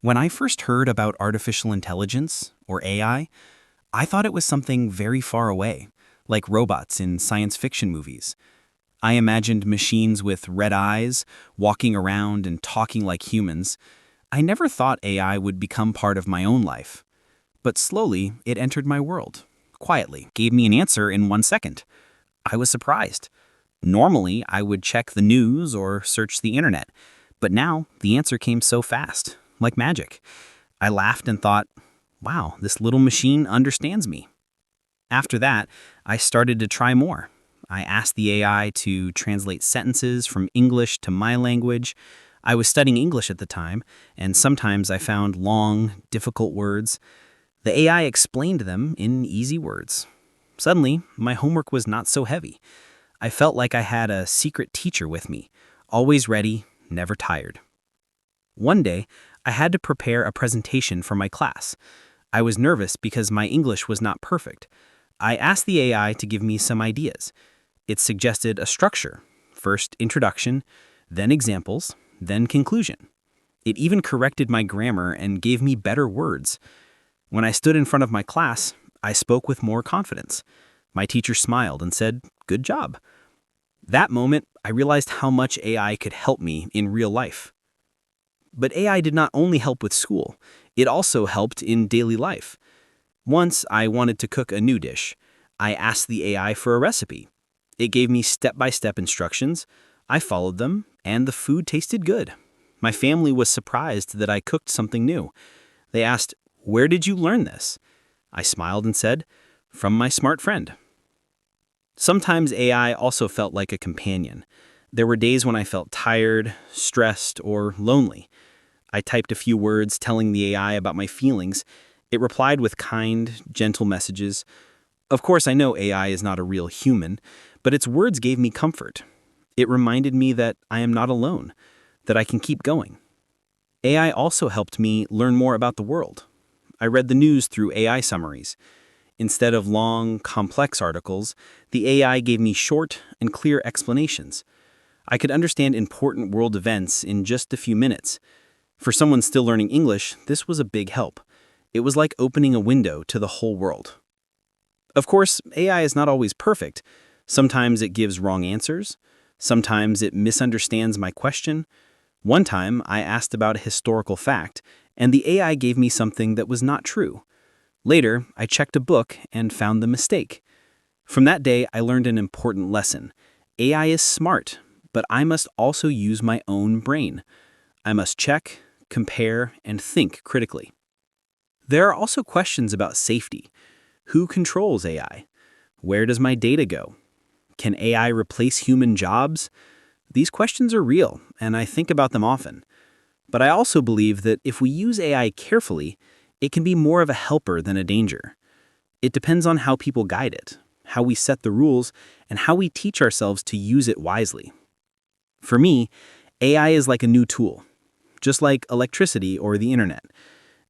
When I first heard about artificial intelligence, or I thought it was something very far away, like robots in science fiction movies. I imagined machines with red eyes, walking around and talking like humans. I never thought AI would become part of my own life. But slowly, it entered my world. Quietly, gave me an answer in 1 second. I was surprised. Normally, I would check the news or search the internet. But now, the answer came so fast, like magic. I laughed and thought, wow, this little machine understands me. After that, I started to try more. I asked the AI to translate sentences from English to my language. I was studying English at the time, and sometimes I found long, difficult words. The AI explained them in easy words. Suddenly, my homework was not so heavy. I felt like I had a secret teacher with me, always ready, never tired. One day, I had to prepare a presentation for my class. I was nervous because my English was not perfect. I asked the AI to give me some ideas. It suggested a structure: first introduction, then examples, then conclusion. It even corrected my grammar and gave me better words. When I stood in front of my class, I spoke with more confidence. My teacher smiled and said, "Good job." That moment, I realized how much AI could help me in real life. But AI did not only help with school, it also helped in daily life. Once I wanted to cook a new dish. I asked the AI for a recipe. It gave me step-by-step instructions. I followed them, and the food tasted good. My family was surprised that I cooked something new. They asked, "Where did you learn this?" I smiled and said, "From my smart friend." Sometimes AI also felt like a companion. There were days when I felt tired, stressed, or lonely. I typed a few words telling the AI about my feelings. It replied with kind, gentle messages. Of course, I know AI is not a real human, but its words gave me comfort. It reminded me that I am not alone, that I can keep going. AI also helped me learn more about the world. I read the news through AI summaries. Instead of long, complex articles, the AI gave me short and clear explanations. I could understand important world events in just a few minutes. For someone still learning English, this was a big help. It was like opening a window to the whole world. Of course, AI is not always perfect. Sometimes it gives wrong answers. Sometimes it misunderstands my question. One time, I asked about a historical fact, and the AI gave me something that was not true. Later, I checked a book and found the mistake. From that day, I learned an important lesson. AI is smart, but I must also use my own brain. I must check, compare, and think critically. There are also questions about safety. Who controls AI? Where does my data go? Can AI replace human jobs? These questions are real, and I think about them often. But I also believe that if we use AI carefully, it can be more of a helper than a danger. It depends on how people guide it, how we set the rules, and how we teach ourselves to use it wisely. For me, AI is like a new tool, just like electricity or the internet.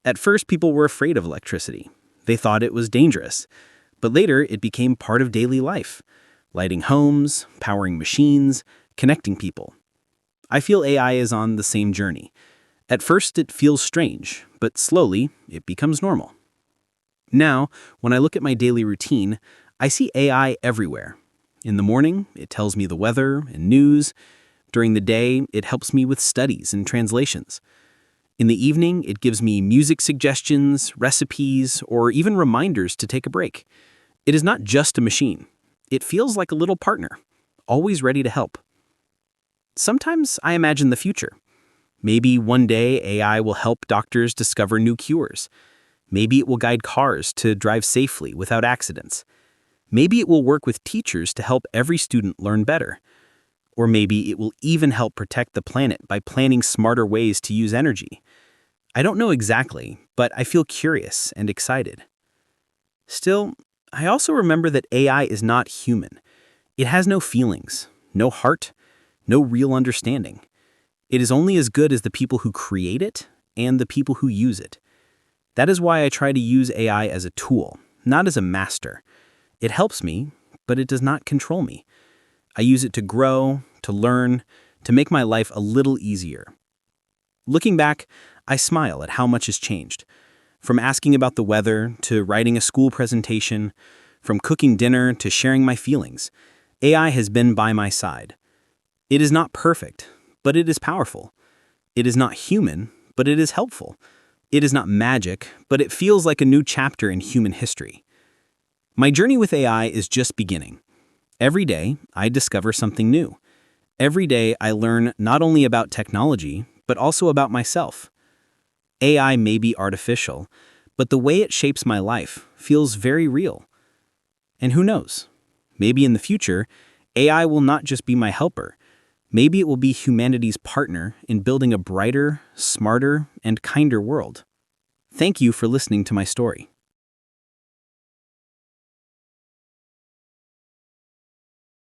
At first, people were afraid of electricity. They thought it was dangerous. But later, it became part of daily life, lighting homes, powering machines, connecting people. I feel AI is on the same journey. At first, it feels strange, but slowly, it becomes normal. Now, when I look at my daily routine, I see AI everywhere. In the morning, it tells me the weather and news. During the day, it helps me with studies and translations. In the evening, it gives me music suggestions, recipes, or even reminders to take a break. It is not just a machine. It feels like a little partner, always ready to help. Sometimes I imagine the future. Maybe one day AI will help doctors discover new cures. Maybe it will guide cars to drive safely without accidents. Maybe it will work with teachers to help every student learn better. Or maybe it will even help protect the planet by planning smarter ways to use energy. I don't know exactly, but I feel curious and excited. Still, I also remember that AI is not human. It has no feelings, no heart, no real understanding. It is only as good as the people who create it and the people who use it. That is why I try to use AI as a tool, not as a master. It helps me, but it does not control me. I use it to grow, to learn, to make my life a little easier. Looking back, I smile at how much has changed. From asking about the weather to writing a school presentation, from cooking dinner to sharing my feelings, AI has been by my side. It is not perfect, but it is powerful. It is not human, but it is helpful. It is not magic, but it feels like a new chapter in human history. My journey with AI is just beginning. Every day, I discover something new. Every day, I learn not only about technology, but also about myself. AI may be artificial, but the way it shapes my life feels very real. And who knows? Maybe in the future, AI will not just be my helper. Maybe it will be humanity's partner in building a brighter, smarter, and kinder world. Thank you for listening to my story.